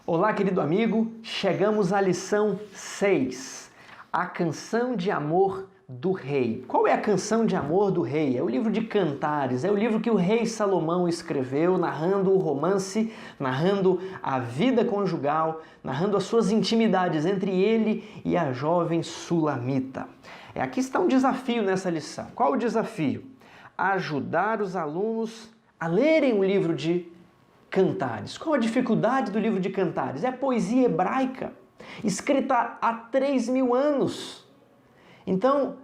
Olá, querido amigo, chegamos à lição 6, a canção de amor do rei. Qual é a canção de amor do rei? É o livro de Cantares, é o livro que o rei Salomão escreveu, narrando o romance, narrando a vida conjugal, narrando as suas intimidades entre ele e a jovem Sulamita. Aqui está um desafio nessa lição. Qual o desafio? Ajudar os alunos a lerem o livro de Cantares. Qual a dificuldade do livro de Cantares? É poesia hebraica, escrita há 3.000 anos. Então,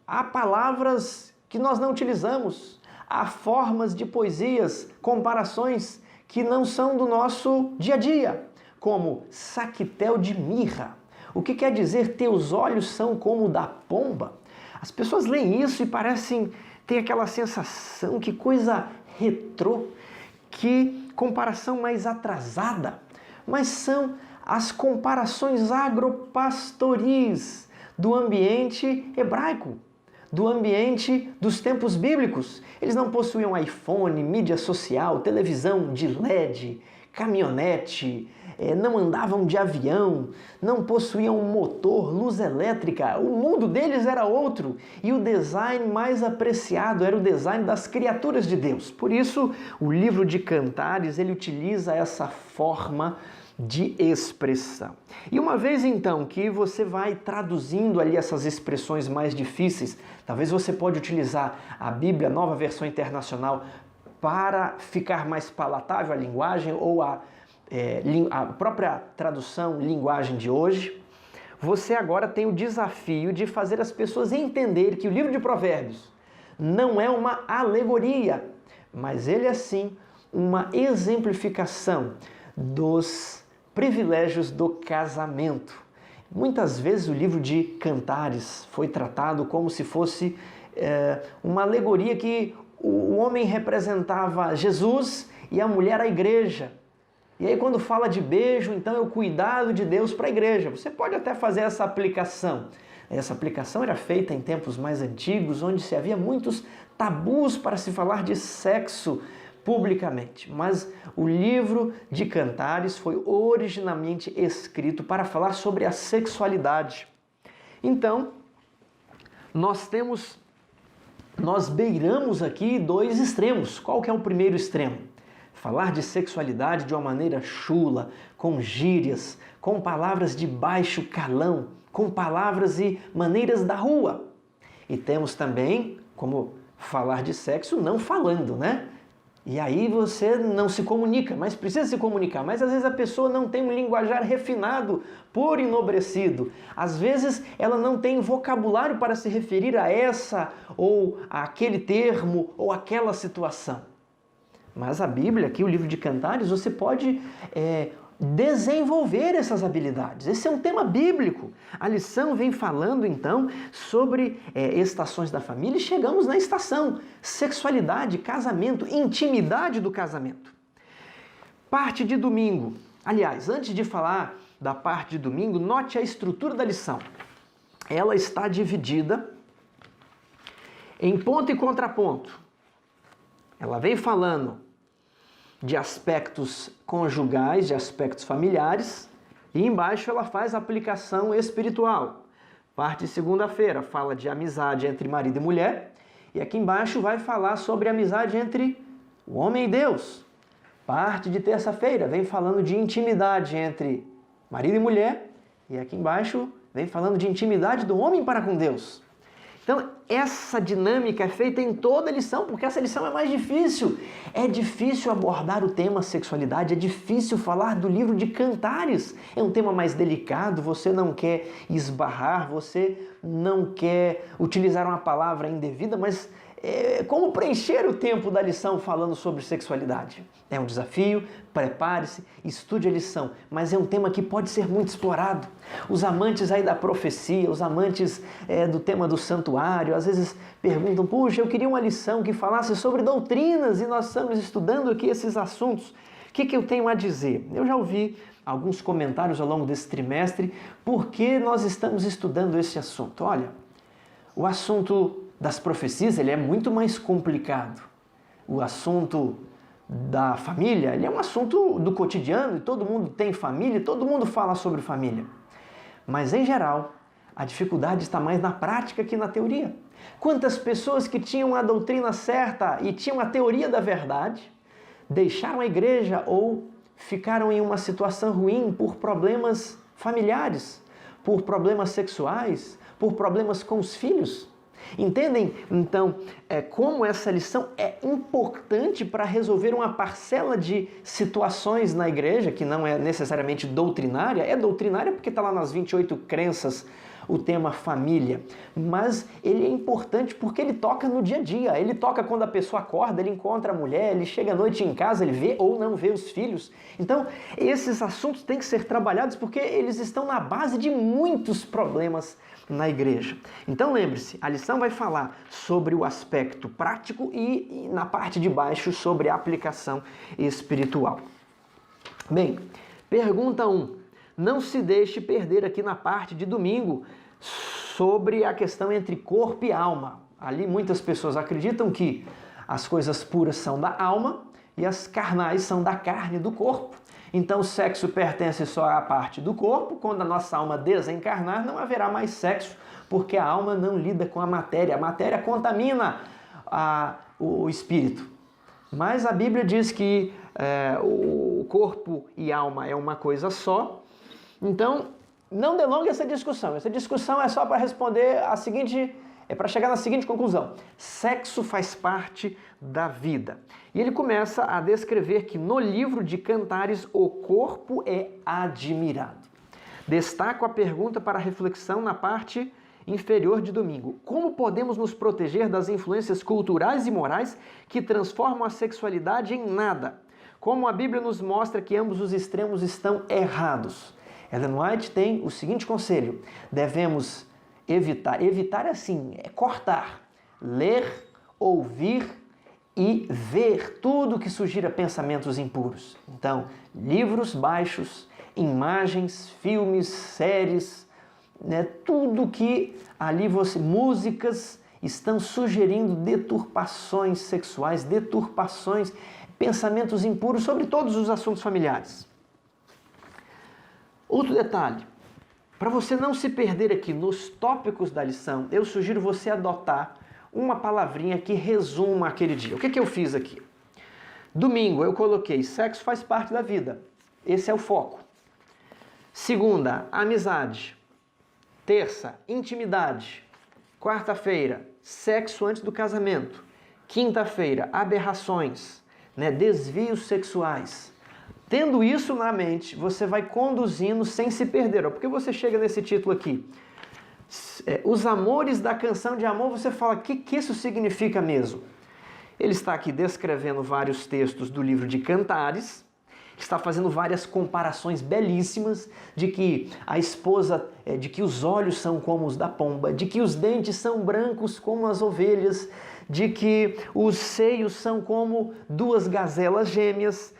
há palavras que nós não utilizamos, há formas de poesias, comparações que não são do nosso dia a dia, como saquitel de mirra. O que quer dizer teus olhos são como o da pomba? As pessoas leem isso e tem aquela sensação, que coisa retrô, que comparação mais atrasada, mas são as comparações agropastoris do ambiente hebraico, do ambiente dos tempos bíblicos. Eles não possuíam iPhone, mídia social, televisão de LED, caminhonete, não andavam de avião, não possuíam motor, luz elétrica. O mundo deles era outro e o design mais apreciado era o design das criaturas de Deus. Por isso, o livro de Cantares, ele utiliza essa forma de expressão. E uma vez então que você vai traduzindo ali essas expressões mais difíceis, talvez você pode utilizar a Bíblia, Nova Versão Internacional, para ficar mais palatável a linguagem, ou a própria tradução linguagem de hoje. Você agora tem o desafio de fazer as pessoas entenderem que o livro de Provérbios não é uma alegoria, mas ele é sim uma exemplificação dos privilégios do casamento. Muitas vezes o livro de Cantares foi tratado como se fosse uma alegoria, que o homem representava Jesus e a mulher a igreja. E aí quando fala de beijo, então é o cuidado de Deus para a igreja. Você pode até fazer essa aplicação. Essa aplicação era feita em tempos mais antigos, onde se havia muitos tabus para se falar de sexo publicamente. Mas o livro de Cantares foi originalmente escrito para falar sobre a sexualidade. Então, nós beiramos aqui dois extremos. Qual que é o primeiro extremo? Falar de sexualidade de uma maneira chula, com gírias, com palavras de baixo calão, com palavras e maneiras da rua. E temos também como falar de sexo não falando, né? E aí você não se comunica, mas precisa se comunicar. Mas às vezes a pessoa não tem um linguajar refinado por enobrecido. Às vezes ela não tem vocabulário para se referir a essa ou aquele termo ou aquela situação. Mas a Bíblia, aqui o livro de Cantares, você pode desenvolver essas habilidades. Esse é um tema bíblico. A lição vem falando então sobre estações da família, e chegamos na estação sexualidade, casamento, intimidade do casamento. Parte de domingo. Aliás, antes de falar da parte de domingo, note a estrutura da lição. Ela está dividida em ponto e contraponto. Ela vem falando de aspectos conjugais, de aspectos familiares, e embaixo ela faz a aplicação espiritual. Parte de segunda-feira fala de amizade entre marido e mulher, e aqui embaixo vai falar sobre a amizade entre o homem e Deus. Parte de terça-feira vem falando de intimidade entre marido e mulher, e aqui embaixo vem falando de intimidade do homem para com Deus. Então, essa dinâmica é feita em toda a lição, porque essa lição é mais difícil. É difícil abordar o tema sexualidade, é difícil falar do livro de Cantares. É um tema mais delicado, você não quer esbarrar, você não quer utilizar uma palavra indevida, mas como preencher o tempo da lição falando sobre sexualidade? É um desafio, prepare-se, estude a lição, mas é um tema que pode ser muito explorado. Os amantes aí da profecia, os amantes do tema do santuário, às vezes perguntam, puxa, eu queria uma lição que falasse sobre doutrinas e nós estamos estudando aqui esses assuntos. O que eu tenho a dizer? Eu já ouvi alguns comentários ao longo desse trimestre, por que nós estamos estudando esse assunto? Olha, o assunto das profecias ele é muito mais complicado. O assunto da família, ele é um assunto do cotidiano, e todo mundo tem família, e todo mundo fala sobre família. Mas, em geral, a dificuldade está mais na prática que na teoria. Quantas pessoas que tinham a doutrina certa e tinham a teoria da verdade, deixaram a igreja ou ficaram em uma situação ruim por problemas familiares, por problemas sexuais, por problemas com os filhos? Entendem, então, como essa lição é importante para resolver uma parcela de situações na igreja, que não é necessariamente doutrinária, é doutrinária porque está lá nas 28 crenças o tema família, mas ele é importante porque ele toca no dia a dia, ele toca quando a pessoa acorda, ele encontra a mulher, ele chega à noite em casa, ele vê ou não vê os filhos. Então, esses assuntos têm que ser trabalhados porque eles estão na base de muitos problemas na igreja. Então lembre-se, a lição vai falar sobre o aspecto prático e na parte de baixo sobre a aplicação espiritual. Bem, pergunta 1. Não se deixe perder aqui na parte de domingo sobre a questão entre corpo e alma. Ali muitas pessoas acreditam que as coisas puras são da alma e as carnais são da carne e do corpo. Então o sexo pertence só à parte do corpo. Quando a nossa alma desencarnar, não haverá mais sexo, porque a alma não lida com a matéria. A matéria contamina o espírito. Mas a Bíblia diz que o corpo e alma é uma coisa só. Então, não delongue essa discussão. Essa discussão é só para responder para chegar na seguinte conclusão. Sexo faz parte da vida. E ele começa a descrever que no livro de Cantares o corpo é admirado. Destaco a pergunta para reflexão na parte inferior de domingo. Como podemos nos proteger das influências culturais e morais que transformam a sexualidade em nada? Como a Bíblia nos mostra que ambos os extremos estão errados. Ellen White tem o seguinte conselho: devemos evitar assim, cortar, ler, ouvir e ver tudo que sugira pensamentos impuros. Então, livros baixos, imagens, filmes, séries, tudo que ali músicas estão sugerindo deturpações sexuais, deturpações, pensamentos impuros sobre todos os assuntos familiares. Outro detalhe, para você não se perder aqui nos tópicos da lição, eu sugiro você adotar uma palavrinha que resuma aquele dia. O que eu fiz aqui? Domingo eu coloquei sexo faz parte da vida. Esse é o foco. Segunda, amizade. Terça, intimidade. Quarta-feira, sexo antes do casamento. Quinta-feira, aberrações, desvios sexuais. Tendo isso na mente, você vai conduzindo sem se perder. Porque você chega nesse título aqui, os amores da canção de amor, você fala, o que isso significa mesmo? Ele está aqui descrevendo vários textos do livro de Cantares, está fazendo várias comparações belíssimas de que a esposa, de que os olhos são como os da pomba, de que os dentes são brancos como as ovelhas, de que os seios são como duas gazelas gêmeas.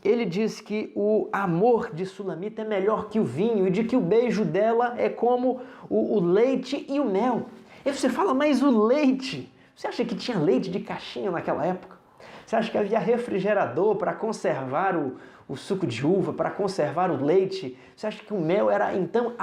Ele diz que o amor de Sulamita é melhor que o vinho e de que o beijo dela é como o leite e o mel. E você fala, mas o leite? Você acha que tinha leite de caixinha naquela época? Você acha que havia refrigerador para conservar o suco de uva, para conservar o leite? Você acha que o mel era então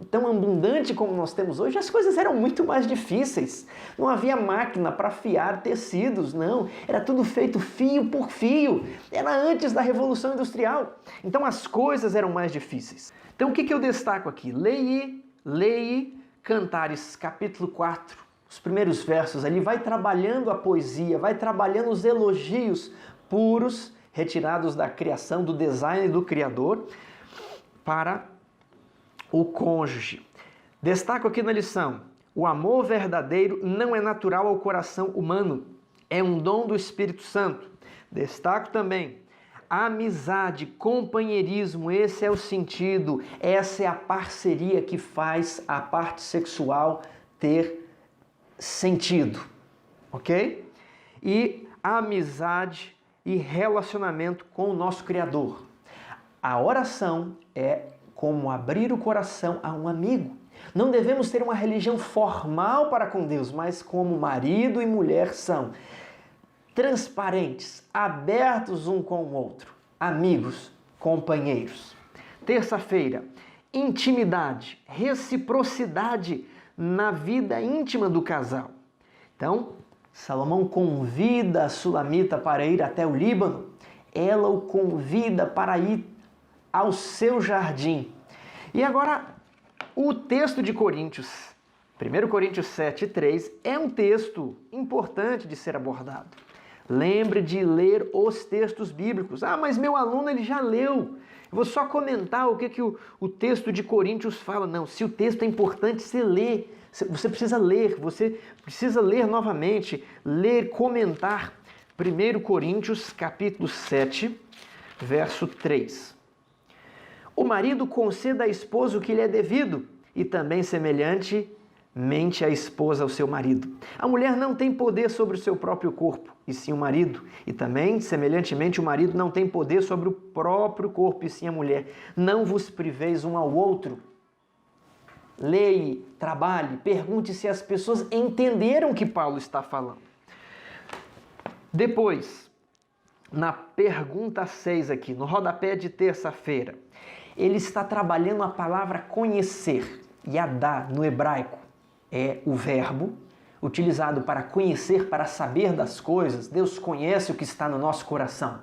tão abundante como nós temos hoje? As coisas eram muito mais difíceis. Não havia máquina para fiar tecidos, não. Era tudo feito fio por fio. Era antes da Revolução Industrial. Então as coisas eram mais difíceis. Então o que eu destaco aqui? Leia Cantares, capítulo 4. Os primeiros versos ali, vai trabalhando a poesia, vai trabalhando os elogios puros, retirados da criação, do design do Criador, para o cônjuge. Destaco aqui na lição, o amor verdadeiro não é natural ao coração humano, é um dom do Espírito Santo. Destaco também, amizade, companheirismo, esse é o sentido, essa é a parceria que faz a parte sexual ter sentido, ok? E amizade e relacionamento com o nosso Criador. A oração é como abrir o coração a um amigo. Não devemos ter uma religião formal para com Deus, mas como marido e mulher são. transparentes, abertos um com o outro, amigos, companheiros. Terça-feira, intimidade, reciprocidade na vida íntima do casal. Então, Salomão convida a Sulamita para ir até o Líbano, ela o convida para ir ao seu jardim. E agora, o texto de Coríntios, 1 Coríntios 7:3, é um texto importante de ser abordado. Lembre de ler os textos bíblicos. Ah, mas meu aluno ele já leu. Eu vou só comentar o que o texto de Coríntios fala. Não, se o texto é importante, você lê. Você precisa ler novamente, ler, comentar. 1 Coríntios, capítulo 7, verso 3. O marido conceda à esposa o que lhe é devido, e também semelhantemente a esposa ao seu marido. A mulher não tem poder sobre o seu próprio corpo, e sim o marido. E também, semelhantemente, o marido não tem poder sobre o próprio corpo, e sim a mulher. Não vos priveis um ao outro. Leia, trabalhe, pergunte se as pessoas entenderam o que Paulo está falando. Depois, na pergunta 6 aqui, no rodapé de terça-feira, ele está trabalhando a palavra conhecer. Yadá, no hebraico, é o verbo utilizado para conhecer, para saber das coisas. Deus conhece o que está no nosso coração.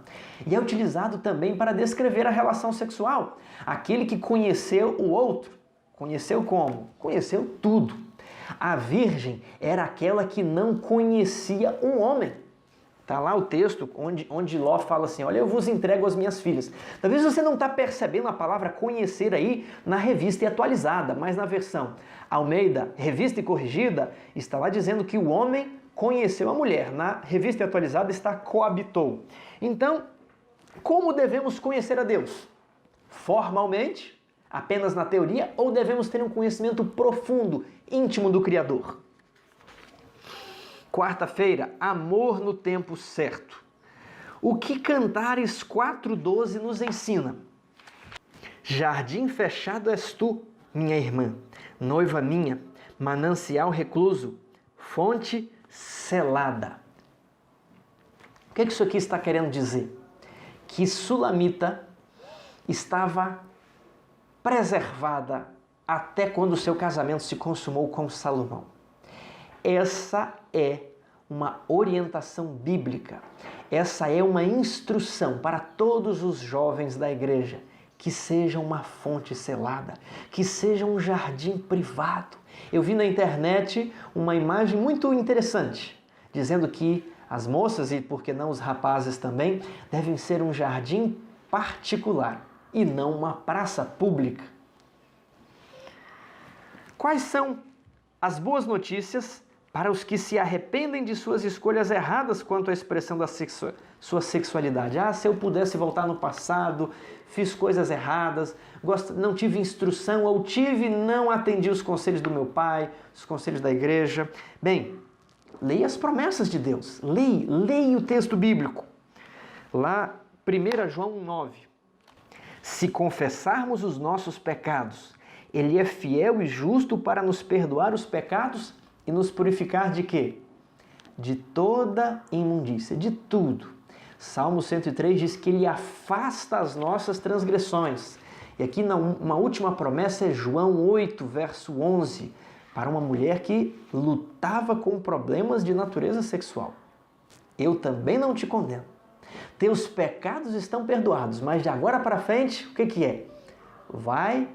E é utilizado também para descrever a relação sexual. Aquele que conheceu o outro. Conheceu como? Conheceu tudo. A virgem era aquela que não conhecia um homem. Está lá o texto onde Ló fala assim, olha, eu vos entrego as minhas filhas. Talvez você não está percebendo a palavra conhecer aí na revista e atualizada, mas na versão Almeida, revista e corrigida, está lá dizendo que o homem conheceu a mulher. Na revista e atualizada está coabitou. Então, como devemos conhecer a Deus? Formalmente, apenas na teoria, ou devemos ter um conhecimento profundo, íntimo do Criador? Quarta-feira, amor no tempo certo. O que Cantares 4:12 nos ensina? Jardim fechado és tu, minha irmã, noiva minha, manancial recluso, fonte selada. O que isso aqui está querendo dizer? Que Sulamita estava preservada até quando o seu casamento se consumou com Salomão. Essa é uma orientação bíblica, essa é uma instrução para todos os jovens da igreja, que seja uma fonte selada, que seja um jardim privado. Eu vi na internet uma imagem muito interessante, dizendo que as moças, e por que não os rapazes também, devem ser um jardim particular e não uma praça pública. Quais são as boas notícias para os que se arrependem de suas escolhas erradas quanto à expressão da sua sexualidade? Ah, se eu pudesse voltar no passado, fiz coisas erradas, não tive instrução, ou tive e não atendi os conselhos do meu pai, os conselhos da igreja. Bem, leia as promessas de Deus, leia o texto bíblico. Lá, 1 João 9. Se confessarmos os nossos pecados, Ele é fiel e justo para nos perdoar os pecados e nos purificar de quê? De toda imundícia, de tudo. Salmo 103 diz que Ele afasta as nossas transgressões. E aqui uma última promessa é João 8, verso 11, para uma mulher que lutava com problemas de natureza sexual. Eu também não te condeno. Teus pecados estão perdoados, mas de agora para frente, o que é? Vai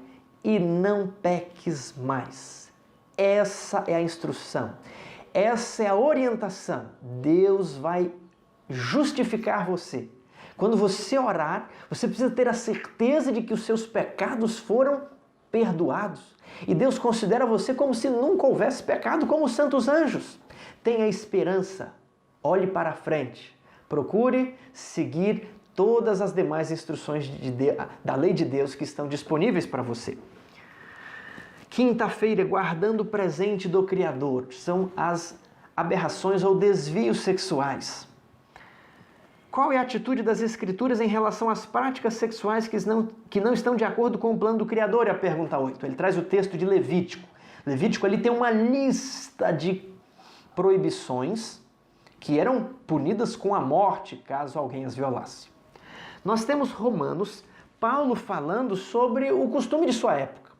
e não peques mais. Essa é a instrução, essa é a orientação. Deus vai justificar você. Quando você orar, você precisa ter a certeza de que os seus pecados foram perdoados. E Deus considera você como se nunca houvesse pecado, como os santos anjos. Tenha esperança, olhe para frente, procure seguir todas as demais instruções da lei de Deus que estão disponíveis para você. Quinta-feira, guardando o presente do Criador, são as aberrações ou desvios sexuais. Qual é a atitude das Escrituras em relação às práticas sexuais que não estão de acordo com o plano do Criador? É a pergunta 8. Ele traz o texto de Levítico. Levítico ali tem uma lista de proibições que eram punidas com a morte caso alguém as violasse. Nós temos Romanos, Paulo falando sobre o costume de sua época.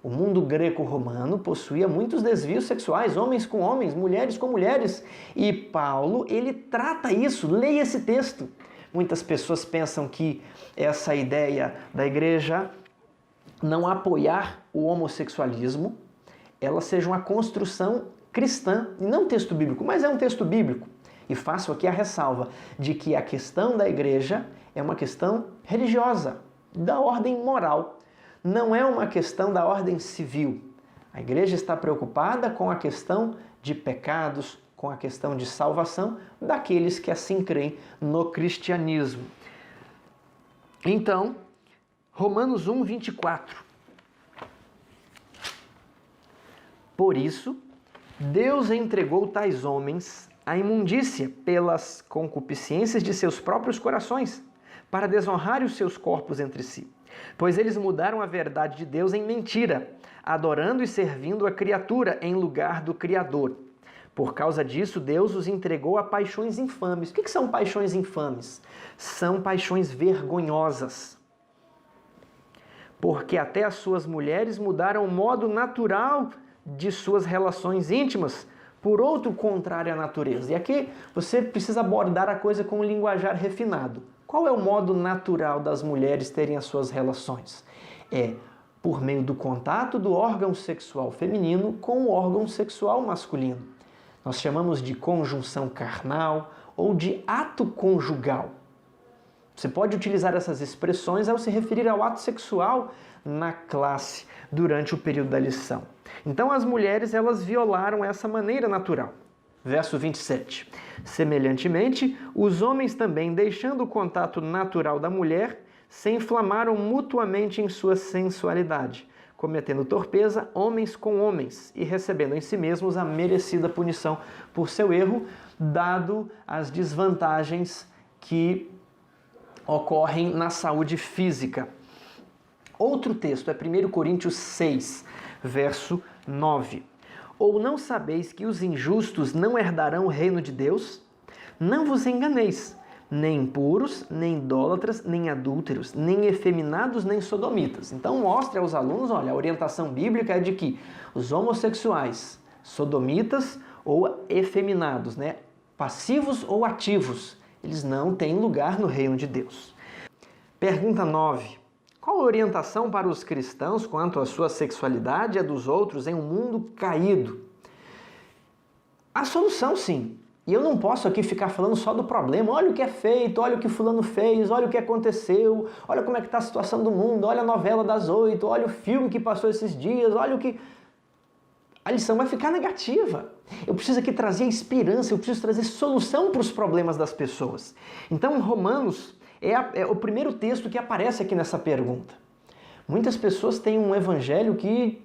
O mundo greco-romano possuía muitos desvios sexuais, homens com homens, mulheres com mulheres. E Paulo, ele trata isso, leia esse texto. Muitas pessoas pensam que essa ideia da igreja não apoiar o homossexualismo, ela seja uma construção cristã, e não texto bíblico, mas é um texto bíblico. E faço aqui a ressalva de que a questão da igreja é uma questão religiosa, da ordem moral. Não é uma questão da ordem civil. A igreja está preocupada com a questão de pecados, com a questão de salvação daqueles que assim creem no cristianismo. Então, Romanos 1, 24. Por isso, Deus entregou tais homens à imundícia pelas concupiscências de seus próprios corações, para desonrar os seus corpos entre si. Pois eles mudaram a verdade de Deus em mentira, adorando e servindo a criatura em lugar do Criador. Por causa disso, Deus os entregou a paixões infames. O que são paixões infames? São paixões vergonhosas. Porque até as suas mulheres mudaram o modo natural de suas relações íntimas por outro contrário à natureza. E aqui você precisa abordar a coisa com um linguajar refinado. Qual é o modo natural das mulheres terem as suas relações? É por meio do contato do órgão sexual feminino com o órgão sexual masculino. Nós chamamos de conjunção carnal ou de ato conjugal. Você pode utilizar essas expressões ao se referir ao ato sexual na classe durante o período da lição. Então as mulheres, elas violaram essa maneira natural. Verso 27. Semelhantemente, os homens também, deixando o contato natural da mulher, se inflamaram mutuamente em sua sensualidade, cometendo torpeza homens com homens e recebendo em si mesmos a merecida punição por seu erro, dado as desvantagens que ocorrem na saúde física. Outro texto é 1 Coríntios 6, verso 9. Ou não sabeis que os injustos não herdarão o reino de Deus? Não vos enganeis, nem impuros, nem idólatras, nem adúlteros, nem efeminados, nem sodomitas. Então mostre aos alunos, olha, a orientação bíblica é de que os homossexuais, sodomitas ou efeminados, passivos ou ativos, eles não têm lugar no reino de Deus. Pergunta 9. Qual a orientação para os cristãos quanto à sua sexualidade e a dos outros em um mundo caído? A solução, sim. E eu não posso aqui ficar falando só do problema. Olha o que é feito, olha o que fulano fez, olha o que aconteceu, olha como é que está a situação do mundo, olha a novela das 8, olha o filme que passou esses dias, olha o que... A lição vai ficar negativa. Eu preciso aqui trazer esperança, eu preciso trazer solução para os problemas das pessoas. Então, Romanos é o primeiro texto que aparece aqui nessa pergunta. Muitas pessoas têm um evangelho que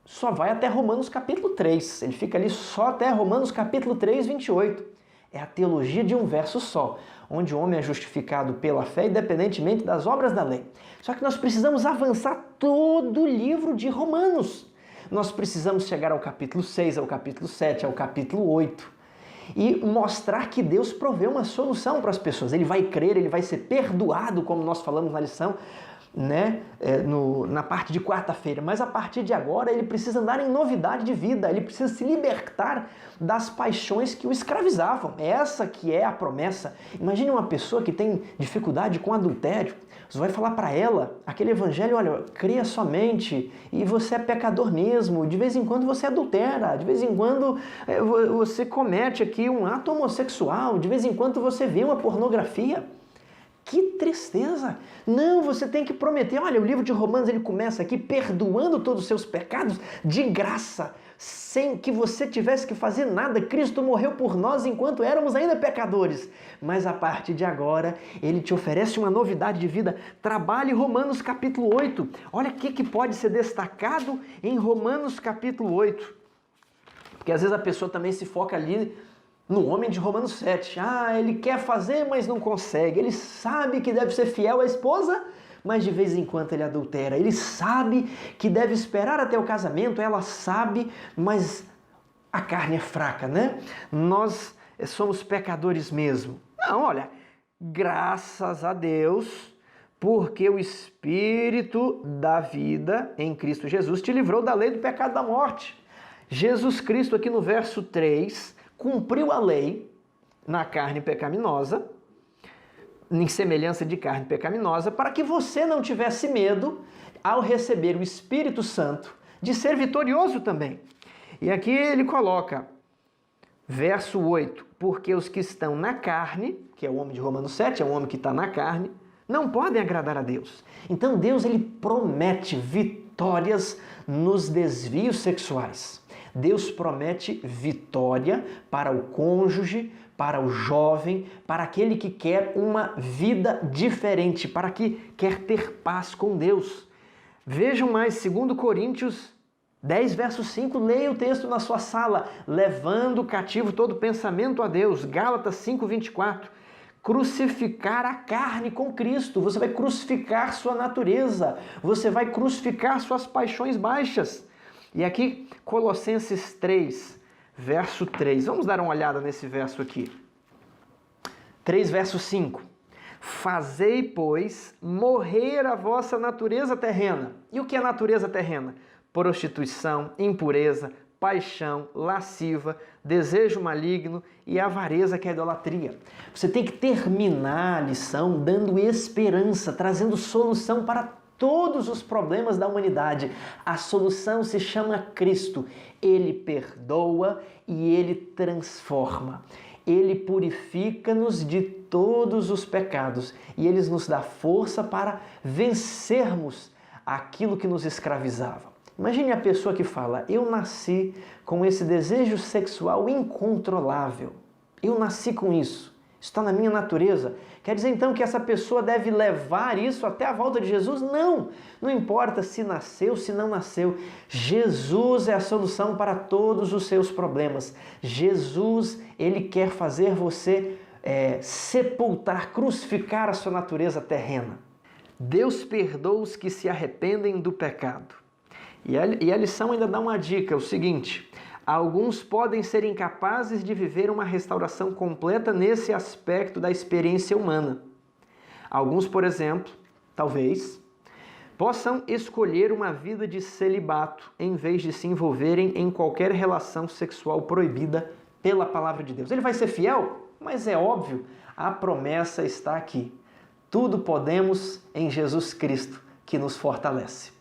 só vai até Romanos capítulo 3. Ele fica ali só até Romanos capítulo 3, 28. É a teologia de um verso só, onde o homem é justificado pela fé independentemente das obras da lei. Só que nós precisamos avançar todo o livro de Romanos. Nós precisamos chegar ao capítulo 6, ao capítulo 7, ao capítulo 8. E mostrar que Deus provê uma solução para as pessoas. Ele vai crer, ele vai ser perdoado, como nós falamos na lição, na parte de quarta-feira. Mas a partir de agora ele precisa andar em novidade de vida, ele precisa se libertar das paixões que o escravizavam. Essa que é a promessa. Imagine uma pessoa que tem dificuldade com adultério. Você vai falar para ela aquele evangelho, olha, creia somente e você é pecador mesmo, de vez em quando você adultera, de vez em quando você comete aqui um ato homossexual, de vez em quando você vê uma pornografia. Que tristeza! Não, você tem que prometer. Olha, o livro de Romanos ele começa aqui perdoando todos os seus pecados de graça, sem que você tivesse que fazer nada. Cristo morreu por nós enquanto éramos ainda pecadores. Mas a partir de agora, ele te oferece uma novidade de vida. Trabalhe Romanos capítulo 8. Olha o que pode ser destacado em Romanos capítulo 8. Porque às vezes a pessoa também se foca ali no homem de Romanos 7. Ele quer fazer, mas não consegue. Ele sabe que deve ser fiel à esposa, mas de vez em quando ele adultera. Ele sabe que deve esperar até o casamento, ela sabe, mas a carne é fraca, né? Nós somos pecadores mesmo. Não, olha, graças a Deus, porque o Espírito da vida em Cristo Jesus te livrou da lei do pecado e da morte. Jesus Cristo, aqui no verso 3, cumpriu a lei na carne pecaminosa, em semelhança de carne pecaminosa, para que você não tivesse medo, ao receber o Espírito Santo, de ser vitorioso também. E aqui ele coloca, verso 8, porque os que estão na carne, que é o homem de Romanos 7, é o homem que está na carne, não podem agradar a Deus. Então Deus, ele promete vitórias nos desvios sexuais. Deus promete vitória para o cônjuge, para o jovem, para aquele que quer uma vida diferente, para que quer ter paz com Deus. Vejam mais, 2 Coríntios 10, verso 5, leia o texto na sua sala, levando cativo todo pensamento a Deus. Gálatas 5, 24, crucificar a carne com Cristo. Você vai crucificar sua natureza, você vai crucificar suas paixões baixas. E aqui, Colossenses 3, verso 3. Vamos dar uma olhada nesse verso aqui. 3, verso 5. Fazei, pois, morrer a vossa natureza terrena. E o que é natureza terrena? Prostituição, impureza, paixão, lasciva, desejo maligno e avareza, que é a idolatria. Você tem que terminar a lição dando esperança, trazendo solução para todos os problemas da humanidade. A solução se chama Cristo. Ele perdoa e ele transforma. Ele purifica-nos de todos os pecados e ele nos dá força para vencermos aquilo que nos escravizava. Imagine a pessoa que fala, eu nasci com esse desejo sexual incontrolável. Eu nasci com isso. Está na minha natureza. Quer dizer então que essa pessoa deve levar isso até a volta de Jesus? Não! Não importa se nasceu, se não nasceu. Jesus é a solução para todos os seus problemas. Jesus, ele quer fazer você sepultar, crucificar a sua natureza terrena. Deus perdoa os que se arrependem do pecado. E a lição ainda dá uma dica, o seguinte: alguns podem ser incapazes de viver uma restauração completa nesse aspecto da experiência humana. Alguns, por exemplo, talvez, possam escolher uma vida de celibato em vez de se envolverem em qualquer relação sexual proibida pela palavra de Deus. Ele vai ser fiel? Mas é óbvio, a promessa está aqui. Tudo podemos em Jesus Cristo, que nos fortalece.